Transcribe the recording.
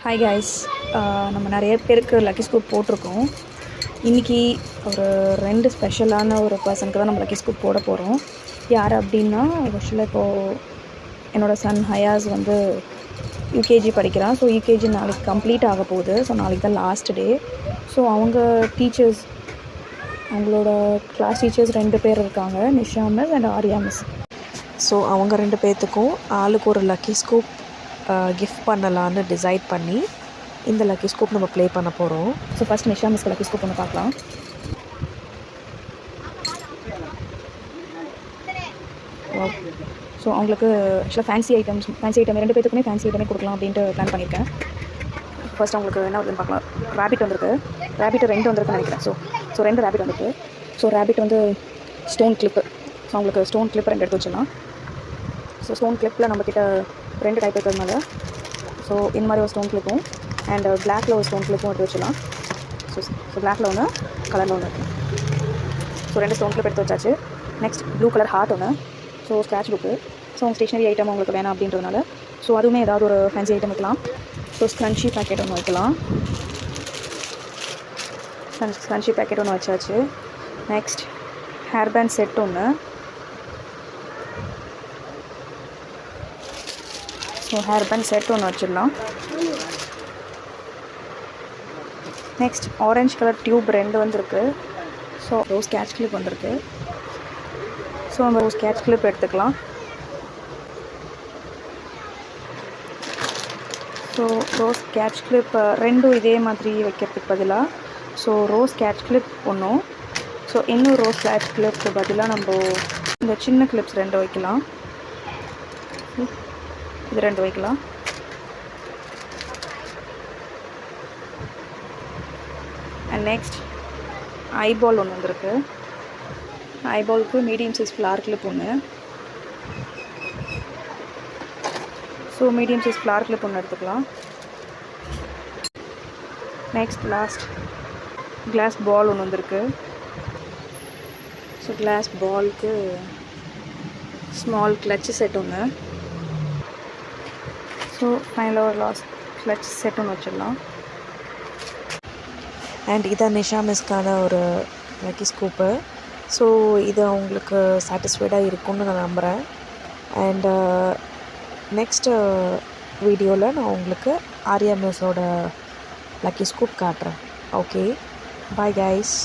Hi guys, நம்ம நிறைய பேருக்கு லக்கி ஸ்கூப் போட்டிருக்கோம். இன்றைக்கி ஒரு 2 ஸ்பெஷலான ஒரு பர்சனுக்கு தான் நம்ம லக்கி ஸ்கூப் போட போகிறோம். யார் அப்படின்னா, ஆக்சுவலாக இப்போது என்னோடய சன் ஹயாஸ் வந்து யூகேஜி படிக்கிறான். ஸோ யூகேஜி நாளைக்கு கம்ப்ளீட் ஆக போகுது. ஸோ நாளைக்கு தான் லாஸ்ட் டே. ஸோ அவங்க டீச்சர்ஸ், அவங்களோட கிளாஸ் டீச்சர்ஸ் 2 பேர் இருக்காங்க, Nisha miss and Arya miss. So அவங்க 2 பேர்த்துக்கும் ஆளுக்கு ஒரு லக்கி ஸ்கூப் கிஃப்ட் பண்ணலான்னு டிசைட் பண்ணி இந்த லக்கி ஸ்கூப் நம்ம ப்ளே பண்ண போகிறோம். ஸோ ஃபஸ்ட் நிஷா மிஸ்க்கு லக்கி ஸ்கூப் ஒன்று பார்க்கலாம். ஸோ அவங்களுக்கு ஆக்சுவலாக ஃபேன்சி ஐட்டம் 2 பேத்துக்குமே ஃபேன்சி ஐட்டமே கொடுக்கலாம் அப்படின்ட்டு பிளான் பண்ணியிருக்கேன். ஃபர்ஸ்ட் அவங்களுக்கு என்ன வருதுன்னு பார்க்கலாம். ரேபிட் வந்திருக்கு. ரேபிட் 2 வந்திருக்குன்னு நினைக்கிறேன். ஸோ 2 ரேபிட் வந்திருக்கு. ஸோ ரேபிட் வந்து ஸ்டோன் கிளிப்பு. ஸோ அவங்களுக்கு ஸ்டோன் கிளிப் 2 எடுத்து வச்சிடலாம். ஸோ ஸ்டோன் கிளிப்பில் நம்மக்கிட்ட 2 டைப் இருக்கிறதுனால ஸோ இந்த மாதிரி ஒரு ஸ்டோன் கிளிப்பும் அண்ட் பிளாக்கில் ஒரு ஸ்டோன் கிளிப்பும் எடுத்து வச்சிடலாம். ஸோ பிளாக்கில் ஒன்று, கலரில் ஒன்று இருக்குது. ஸோ 2 ஸ்டோன் கிளிப் எடுத்து வச்சாச்சு. நெக்ஸ்ட் ப்ளூ கலர் ஹார்ட் ஒன்று. So scratch book. So stationery item உங்களுக்கு வேணாம் அப்படின்றதுனால ஸோ அதுவுமே ஏதாவது ஒரு ஃபேன்சி ஐட்டம் வைக்கலாம். ஸோ ஸ்க்ரன்ச்சி பேக்கெட் ஒன்று வைக்கலாம். ஸ்க்ரன்ச்சி பேக்கெட் ஒன்று வச்சாச்சு. நெக்ஸ்ட் ஹேர் பேண்ட் செட் ஒன்று. ஸோ ஹேர் பேண்ட் செட் ஒன்று வச்சிடலாம். நெக்ஸ்ட் ஆரஞ்ச் கலர் டியூப் 2 வந்திருக்கு. ஸோ ரோஸ் கேட்ச் கிளிப் வந்திருக்கு. ஸோ நம்ம ரோஸ் கேட்ச் கிளிப் எடுத்துக்கலாம். ஸோ ரோஸ் கேட்ச் கிளிப் 2 இதே மாதிரி வைக்கிறதுக்கு பதிலாக ஸோ ரோஸ் கேட்ச் கிளிப் ஒன்றும், ஸோ இன்னும் ரோஸ் கேட்ச் கிளிப்க்கு பதிலாக நம்ம இந்த சின்ன கிளிப்ஸ் 2 வைக்கலாம். இது 2 வைக்கலாம். அண்ட் நெக்ஸ்ட் ஐபால் ஒன்று வந்திருக்கு. ஐபாலுக்கு மீடியம் சைஸ் ஃப்ளார் கிளிப் ஒன்று. So medium size flower clip ஒன்று எடுத்துக்கலாம். நெக்ஸ்ட் லாஸ்ட் கிளாஸ் பால் ஒன்று வந்திருக்கு. ஸோ கிளாஸ் பாலுக்கு ஸ்மால் கிளட்ச் செட் ஒன்று. ஸோ ஃபைனலாக ஒரு லாஸ்ட் கிளட்ச் செட் ஒன்று வச்சிடலாம். அண்ட் இதான் நிஷா மிஸ்க்கான ஒரு லக்கி ஸ்கூப்பு. ஸோ இது அவங்களுக்கு சாட்டிஸ்ஃபைடாக இருக்கும்னு நான் நம்புகிறேன். அண்ட் நெக்ஸ்ட்டு வீடியோவில் நான் உங்களுக்கு ஆர்யா மிஸ்ஸோட லக்கி ஸ்கூப் காட்டுறேன். Okay, bye guys.